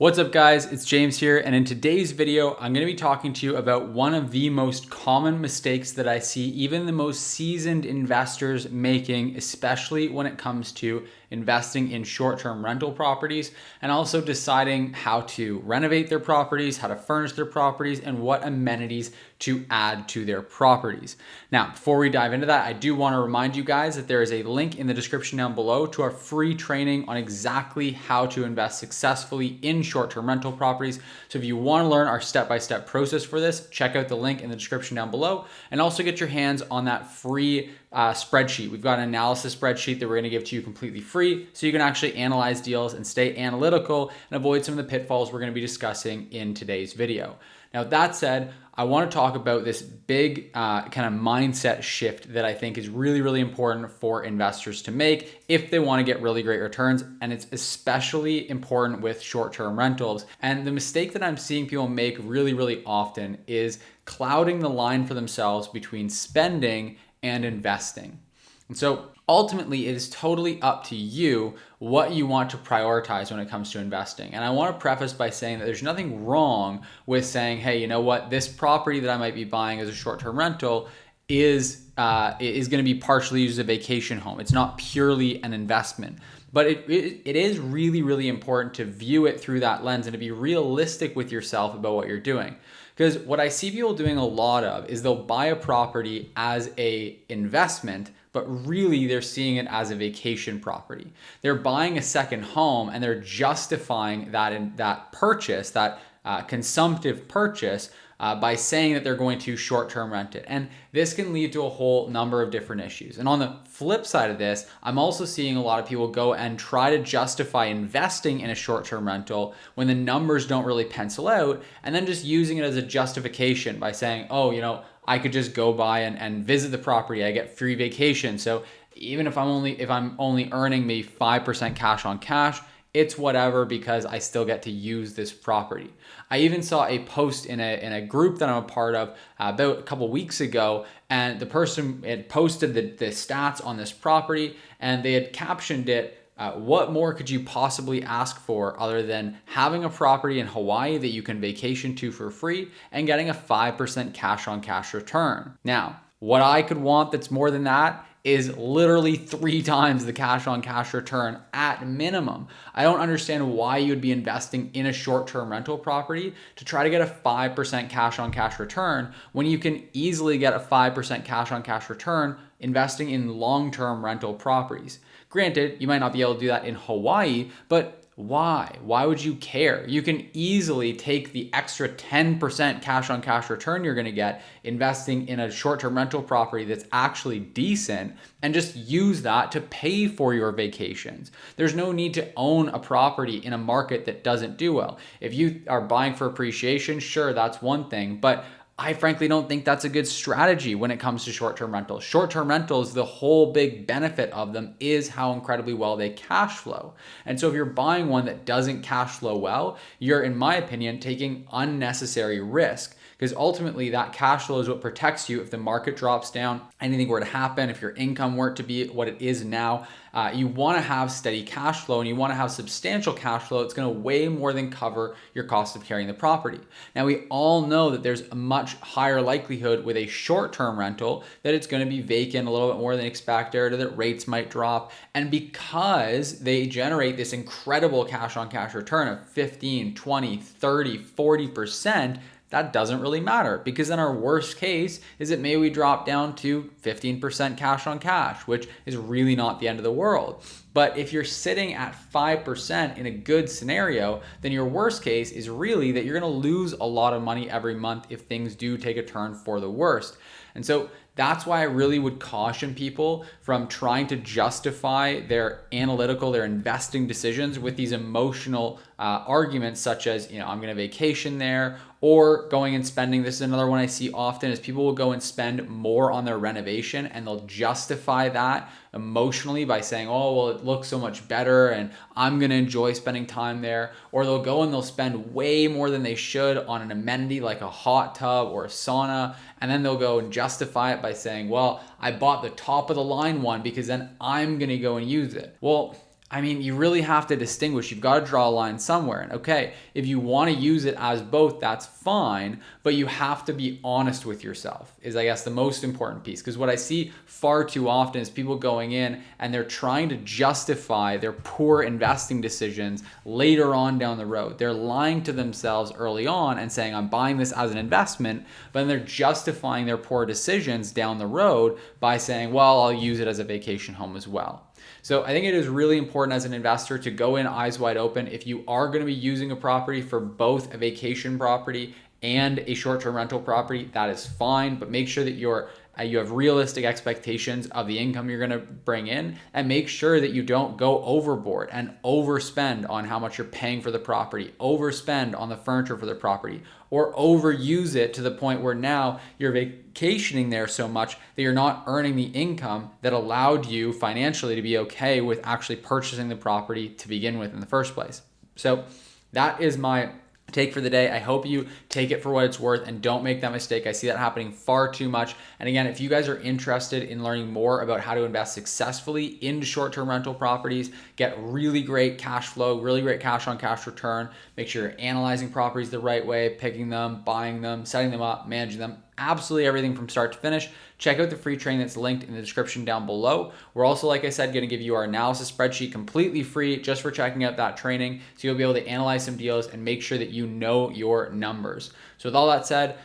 What's up guys, it's James here, and in today's video, I'm gonna be talking to you about one of the most common mistakes that I see even the most seasoned investors making, especially when it comes to investing in short-term rental properties and also deciding how to renovate their properties, how to furnish their properties, and what amenities to add to their properties. Now, before we dive into that, I do want to remind you guys that there is a link in the description down below to our free training on exactly how to invest successfully in short-term rental properties. So if you want to learn our step-by-step process for this, check out the link in the description down below and also get your hands on that free spreadsheet. We've got an analysis spreadsheet that we're going to give to you completely free so you can actually analyze deals and stay analytical and avoid some of the pitfalls we're going to be discussing in today's video. Now, that said, I want to talk about this big kind of mindset shift that I think is really, really important for investors to make if they want to get really great returns. And it's especially important with short-term rentals. And the mistake that I'm seeing people make really, really often is clouding the line for themselves between spending and investing. And so ultimately, it is totally up to you what you want to prioritize when it comes to investing. And I want to preface by saying that there's nothing wrong with saying, hey, you know what, this property that I might be buying as a short-term rental is going to be partially used as a vacation home. It's not purely an investment. But it is really, really important to view it through that lens and to be realistic with yourself about what you're doing. Because what I see people doing a lot of is they'll buy a property as an investment, but really they're seeing it as a vacation property. They're buying a second home and they're justifying that purchase, that consumptive purchase, by saying that they're going to short-term rent it. And this can lead to a whole number of different issues. And on the flip side of this, I'm also seeing a lot of people go and try to justify investing in a short-term rental when the numbers don't really pencil out, and then just using it as a justification by saying, oh, you know, I could just go by and visit the property. I get free vacation. So even if I'm only earning maybe 5% cash on cash, it's whatever because I still get to use this property. I even saw a post in a group that I'm a part of about a couple weeks ago, and the person had posted the stats on this property, and they had captioned it, what more could you possibly ask for other than having a property in Hawaii that you can vacation to for free and getting a 5% cash on cash return? Now, what I could want that's more than that is literally 3 times the cash on cash return at minimum. I don't understand why you'd be investing in a short-term rental property to try to get a 5% cash on cash return when you can easily get a 5% cash on cash return investing in long-term rental properties. Granted, you might not be able to do that in Hawaii, but why? Why would you care? You can easily take the extra 10% cash on cash return you're going to get investing in a short-term rental property that's actually decent and just use that to pay for your vacations. There's no need to own a property in a market that doesn't do well. If you are buying for appreciation, sure, that's one thing, but I frankly don't think that's a good strategy when it comes to short-term rentals. Short-term rentals, the whole big benefit of them is how incredibly well they cash flow. And so if you're buying one that doesn't cash flow well, you're, in my opinion, taking unnecessary risk. Because ultimately that cash flow is what protects you if the market drops down, anything were to happen, if your income weren't to be what it is now. You want to have steady cash flow and you want to have substantial cash flow. It's going to way more than cover your cost of carrying the property. Now, we all know that there's a much higher likelihood with a short-term rental that it's going to be vacant a little bit more than expected, or that rates might drop. And because they generate this incredible cash on cash return of 15, 20, 30, 40%, that doesn't really matter, because then our worst case is that maybe we drop down to 15% cash on cash, which is really not the end of the world. But if you're sitting at 5% in a good scenario, then your worst case is really that you're going to lose a lot of money every month if things do take a turn for the worst. And so that's why I really would caution people from trying to justify their investing decisions with these emotional arguments such as, you know, I'm going to vacation there, or going and spending. This is another one I see often, is people will go and spend more on their renovation and they'll justify that emotionally by saying, oh, well, it looks so much better and I'm going to enjoy spending time there. Or they'll go and they'll spend way more than they should on an amenity like a hot tub or a sauna, and then they'll go and justify it by saying, well, I bought the top of the line one because then I'm going to go and use it. Well, I mean, you really have to distinguish. You've got to draw a line somewhere. And okay, if you want to use it as both, that's fine, but you have to be honest with yourself, is I guess the most important piece. Because what I see far too often is people going in and they're trying to justify their poor investing decisions later on down the road. They're lying to themselves early on and saying, I'm buying this as an investment, but then they're justifying their poor decisions down the road by saying, well, I'll use it as a vacation home as well. So I think it is really important as an investor to go in eyes wide open. If you are going to be using a property for both a vacation property and a short-term rental property, that is fine, but make sure that you have realistic expectations of the income you're going to bring in, and make sure that you don't go overboard and overspend on how much you're paying for the property, overspend on the furniture for the property, or overuse it to the point where now you're vacationing there so much that you're not earning the income that allowed you financially to be okay with actually purchasing the property to begin with in the first place. So that is my take for the day. I hope you take it for what it's worth and don't make that mistake. I see that happening far too much. And again, if you guys are interested in learning more about how to invest successfully into short-term rental properties, get really great cash flow, really great cash on cash return, make sure you're analyzing properties the right way, picking them, buying them, setting them up, managing them, absolutely everything from start to finish, check out the free training that's linked in the description down below. We're also, like I said, going to give you our analysis spreadsheet completely free just for checking out that training. So you'll be able to analyze some deals and make sure that you know your numbers. So with all that said,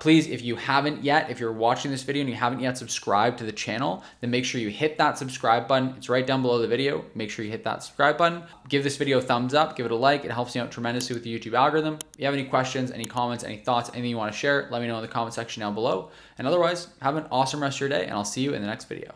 please, if you haven't yet, if you're watching this video and you haven't yet subscribed to the channel, then make sure you hit that subscribe button. It's right down below the video. Make sure you hit that subscribe button. Give this video a thumbs up, give it a like. It helps me out tremendously with the YouTube algorithm. If you have any questions, any comments, any thoughts, anything you want to share, let me know in the comment section down below. And otherwise, have an awesome rest of your day, and I'll see you in the next video.